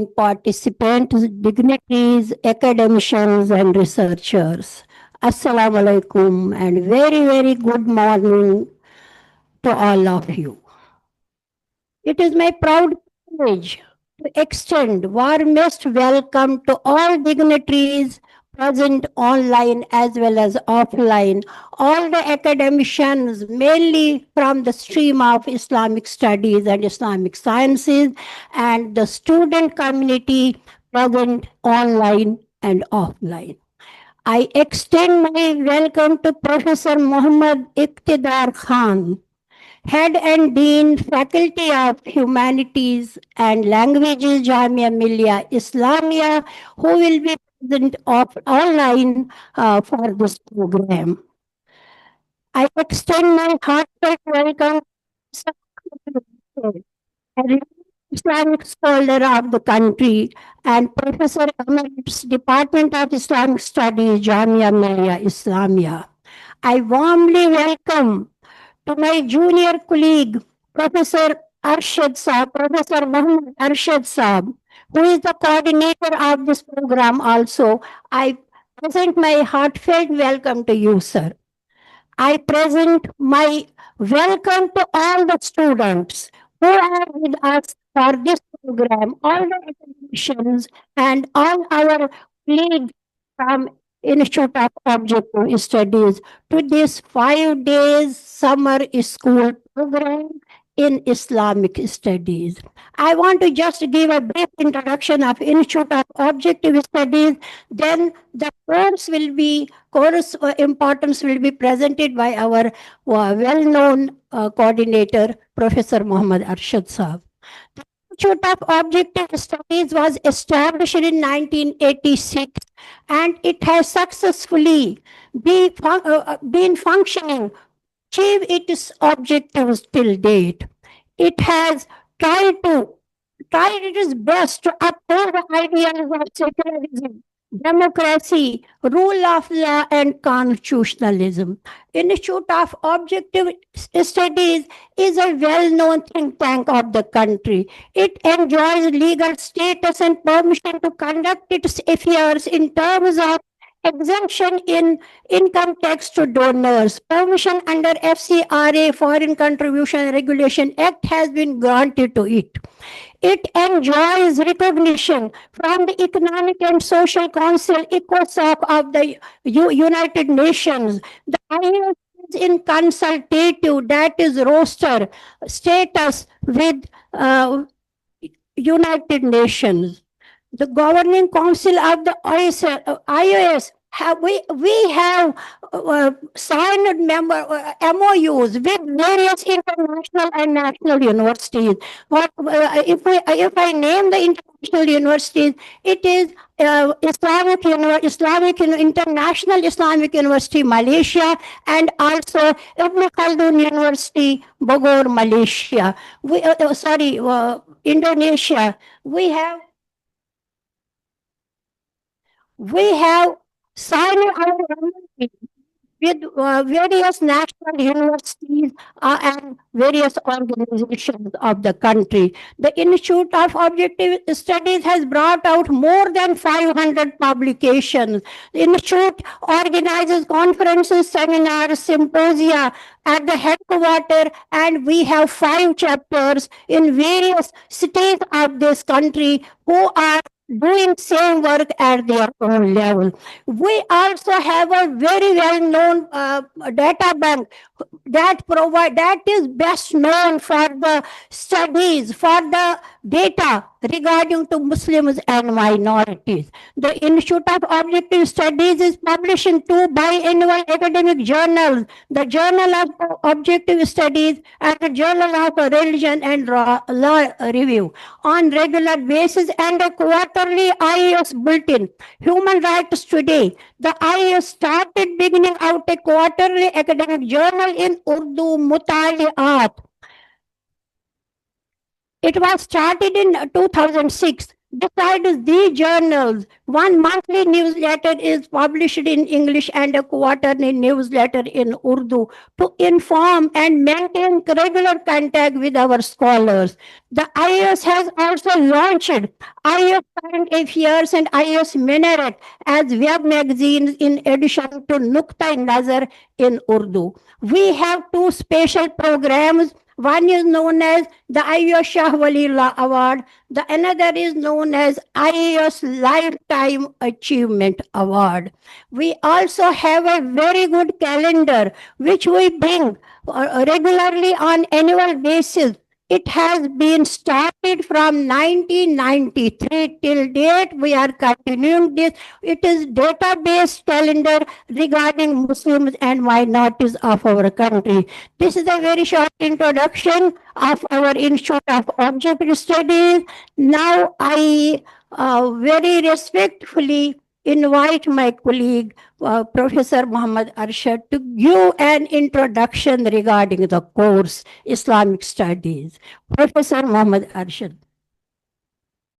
participants, dignitaries, academicians, and researchers. Assalamu alaikum and very, very good morning to all of you. It is my proud privilege to extend warmest welcome to all dignitaries present online as well as offline, all the academicians, mainly from the stream of Islamic studies and Islamic sciences, and the student community present online and offline. I extend my welcome to Professor Muhammad Iqtidar Khan, Head and Dean, Faculty of Humanities and Languages, Jamia Millia Islamia, who will be present online for this program. I extend my heartfelt welcome to a Islamic scholar of the country and Professor Emeritus Department of Islamic Studies, Jamia Millia Islamia. I warmly welcome to my junior colleague, Professor Arshad Saab, Professor Muhammad Arshad Saab, who is the coordinator of this program also. I present my heartfelt welcome to you, sir. I present my welcome to all the students who are with us for this program, all the academicians and all our colleagues from Institute of Objective Studies to this 5 days summer school program in Islamic Studies. I want to just give a brief introduction of Institute of Objective Studies, then the course importance will be presented by our well-known coordinator, Professor Muhammad Arshad Saab. The Institute of Objective Studies was established in 1986 and it has successfully been functioning, achieve its objectives till date. It has tried its best to uphold the ideals of secularism, democracy, rule of law, and constitutionalism. Institute of Objective Studies is a well-known think tank of the country. It enjoys legal status and permission to conduct its affairs in terms of exemption in income tax to donors. Permission under FCRA, Foreign Contribution Regulation Act, has been granted to it. It enjoys recognition from the Economic and Social Council, ECOSOC of the United Nations. The IOS is in consultative, that is roster status with United Nations. The Governing Council of the IOS, we have signed MOUs with various international and national universities. If I name the international universities, it is International Islamic University, Malaysia, and also Ibn Khaldun University, Bogor, Malaysia. Indonesia. We have signed our MOU with various national universities and various organizations of the country. The Institute of Objective Studies has brought out more than 500 publications. The Institute organizes conferences, seminars, symposia at the headquarters, and we have 5 chapters in various cities of this country who are doing same work at their own level. We also have a very well-known data bank that is best known for the studies, for the data regarding to Muslims and minorities. The Institute of Objective Studies is published in 2 biannual academic journals, the Journal of Objective Studies and the Journal of Religion and Law Review on regular basis, and a quarterly IAS bulletin, Human Rights Today. The IAS started beginning out a quarterly academic journal in Urdu, Mutaliat. It was started in 2006. Besides these journals, one monthly newsletter is published in English and a quarterly newsletter in Urdu to inform and maintain regular contact with our scholars. The IAS has also launched IAS Current Affairs and IAS Minaret as web magazines in addition to Nukta Nazar in Urdu. We have two special programs. One is known as the IAS Shah Walillah Award. The another is known as IAS Lifetime Achievement Award. We also have a very good calendar which we bring regularly on annual basis. It has been started from 1993 till date. We are continuing this. It is database calendar regarding Muslims and minorities of our country. This is a very short introduction of our Institute of Object Studies. Now I very respectfully invite my colleague, Professor Muhammad Arshad, to give an introduction regarding the course Islamic Studies. Professor Muhammad Arshad.